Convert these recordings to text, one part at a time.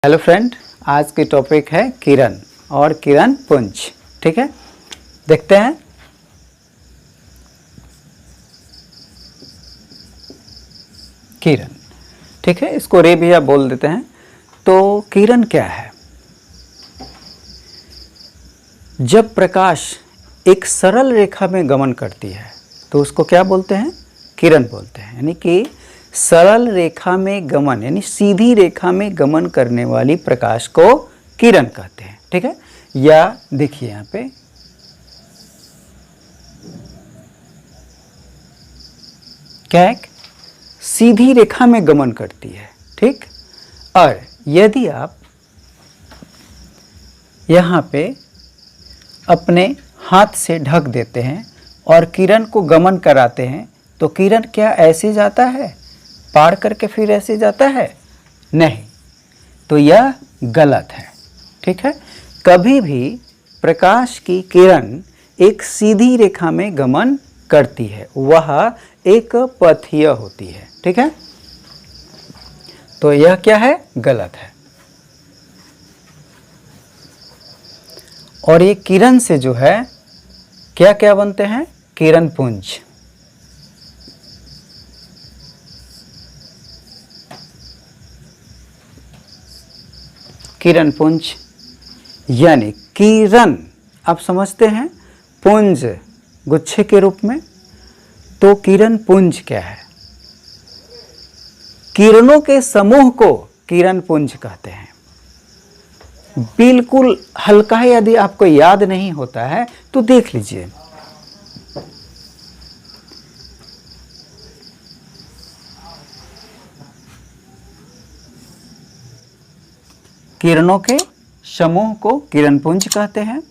Hello friend, आज की topic है किरण और किरण पुंज। ठीक है, देखते हैं। किरण, ठीक है, इसको रे भी आप बोल देते हैं। तो किरण क्या है? जब प्रकाश एक सरल रेखा में गमन करती है तो उसको क्या बोलते हैं? किरण बोलते हैं। यानी कि सरल रेखा में गमन, यानी सीधी रेखा में गमन करने वाली प्रकाश को किरण कहते हैं। ठीक है, या देखिए यहाँ पे क्या है, सीधी रेखा में गमन करती है। ठीक, और यदि आप यहाँ पे अपने हाथ से ढक देते हैं और किरण को गमन कराते हैं तो किरण क्या ऐसे जाता है, पार करके फिर ऐसे जाता है? नहीं, तो यह गलत है। ठीक है, कभी भी प्रकाश की किरण एक सीधी रेखा में गमन करती है, वह एक पथीय होती है। ठीक है, तो यह क्या है? गलत है। और ये किरण से जो है क्या क्या बनते हैं? किरण पुंज। किरण पुंज यानी किरण आप समझते हैं पुंज गुच्छे के रूप में, तो किरण पुंज क्या है? किरणों के समूह को किरण पुंज कहते हैं। बिल्कुल हल्का है, यदि आपको याद नहीं होता है तो देख लीजिए। किरणों के समूह को किरण पुंज कहते हैं।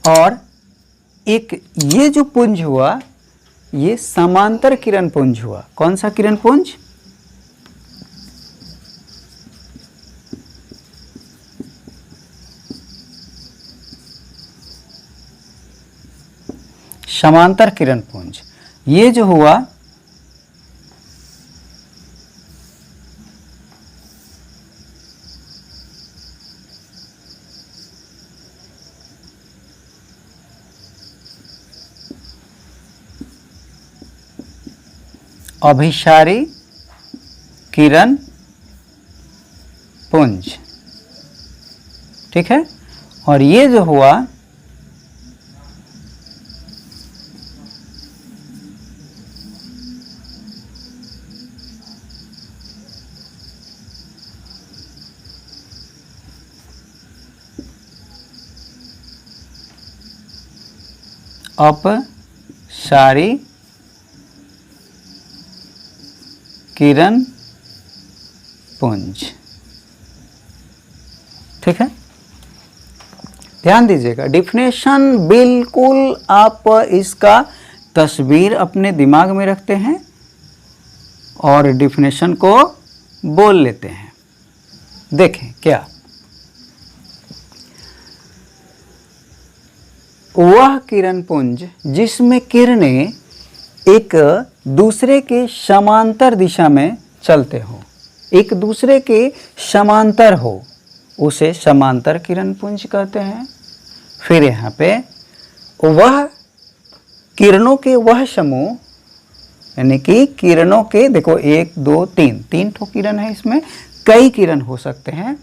और एक ये जो पुंज हुआ, ये समांतर किरण पुंज हुआ। कौन सा किरण पुंज? समांतर किरण पुंज। ये जो हुआ अभिसारी किरण पुंज। ठीक है, और ये जो हुआ अपसारी किरण पुंज। ठीक है, ध्यान दीजिएगा, डिफिनेशन बिल्कुल आप इसका तस्वीर अपने दिमाग में रखते हैं और डिफिनेशन को बोल लेते हैं। देखें क्या, वह किरण पुंज जिसमें किरणें एक दूसरे के समांतर दिशा में चलते हो, एक दूसरे के समांतर हो, उसे समांतर किरण पुंज कहते हैं। फिर यहाँ पे वह किरणों के वह समूह, यानी कि किरणों के, देखो 1 2 3 3 ठो किरण है, इसमें कई किरण हो सकते हैं।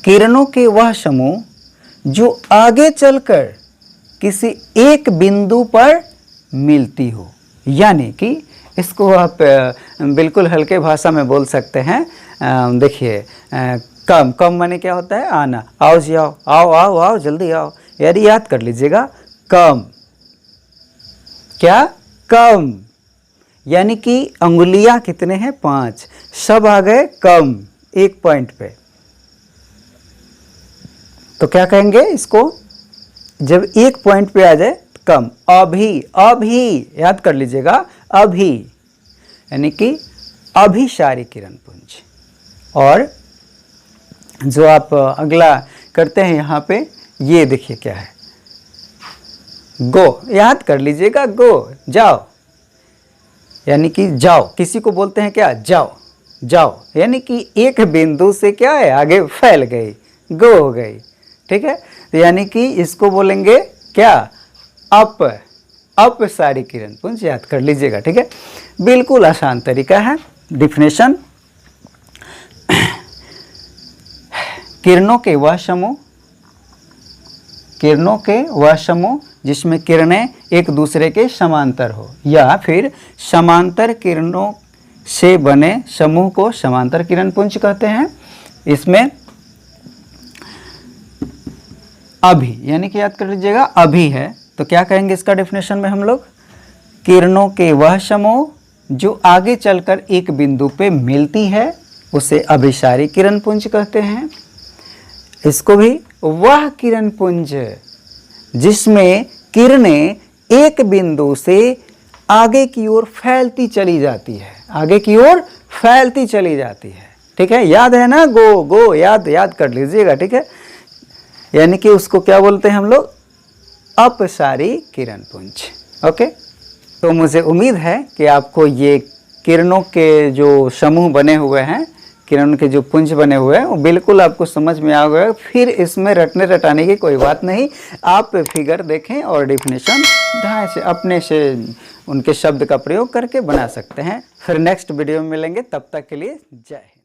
किरणों के वह समूह जो आगे चलकर किसी एक बिंदु पर मिलती हो, यानी कि इसको आप बिल्कुल हल्के भाषा में बोल सकते हैं। देखिए, कम कम माने क्या होता है? आना, आओ जी आओ, आओ आओ आओ जल्दी आओ। यानी याद कर लीजिएगा, कम क्या? कम, यानी कि अंगुलियां कितने हैं? 5, सब आ गए कम एक पॉइंट पे। तो क्या कहेंगे इसको? जब एक पॉइंट पे आ जाए तो कम। अभी, अभी याद कर लीजिएगा, अभी यानी कि अभिसारी किरण पुंज। और जो आप अगला करते हैं यहाँ पे, ये देखिए क्या है? गो, याद कर लीजिएगा, गो, जाओ, यानी कि जाओ, किसी को बोलते हैं क्या? जाओ। जाओ, यानी कि एक बिंदु से क्या है आगे फैल गई, गो हो गई। ठीक है, तो यानी कि इसको बोलेंगे क्या, अपसारी किरण पुंज, याद कर लीजिएगा। ठीक है, बिल्कुल आसान तरीका है। डिफिनेशन, किरणों के वह समूह जिसमें किरणें एक दूसरे के समांतर हो, या फिर समांतर किरणों से बने समूह को समांतर किरण पुंज कहते हैं। इसमें अभी, यानी कि याद कर लीजिएगा अभी है, तो क्या कहेंगे इसका डेफिनेशन में हम लोग, किरणों के वह समूह जो आगे चलकर एक बिंदु पे मिलती है उसे अभिसारी किरण पुंज कहते हैं। इसको भी वह किरण पुंज जिसमें किरणें एक बिंदु से आगे की ओर फैलती चली जाती है, आगे की ओर फैलती चली जाती है। ठीक है, याद है ना, गो याद कर लीजिएगा। ठीक है, यानी कि उसको क्या बोलते हैं हम लोग, अपसारी किरण पुंज। ओके, तो मुझे उम्मीद है कि आपको ये किरणों के जो समूह बने हुए हैं, किरण के जो पुंज बने हुए हैं, वो बिल्कुल आपको समझ में आ गया। फिर इसमें रटने रटाने की कोई बात नहीं, आप फिगर देखें और डेफिनेशन ढाई से अपने से उनके शब्द का प्रयोग करके बना सकते हैं। फिर नेक्स्ट वीडियो में मिलेंगे, तब तक के लिए जय हिंद।